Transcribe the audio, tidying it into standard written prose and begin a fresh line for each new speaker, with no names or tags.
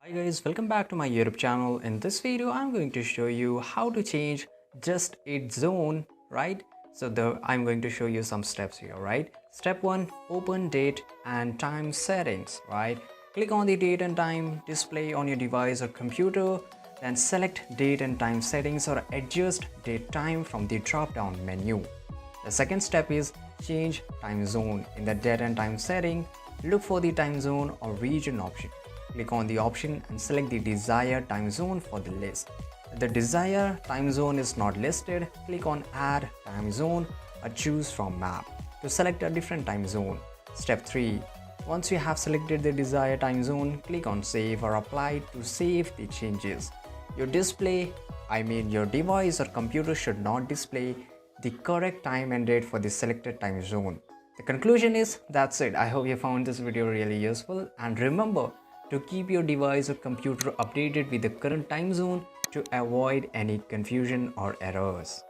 Hi guys, welcome back to my YouTube channel. In this video, I'm going to show you how to change just its zone, right? I'm going to show you some steps here, right? Step 1, open date and time settings, right? Click on the date and time display on your device or computer, then select date and time settings or adjust date time from the drop down menu. The second step is change time zone. In the date and time setting, look for the time zone or region option. Click on the option and select the desired time zone for the list. If the desired time zone is not listed, click on add time zone or choose from map to select a different time zone. Step 3. Once you have selected the desired time zone, click on save or apply to save the changes. Your your device or computer should not display the correct time and date for the selected time zone. The conclusion is that's it. I hope you found this video really useful, and remember to keep your device or computer updated with the current time zone to avoid any confusion or errors.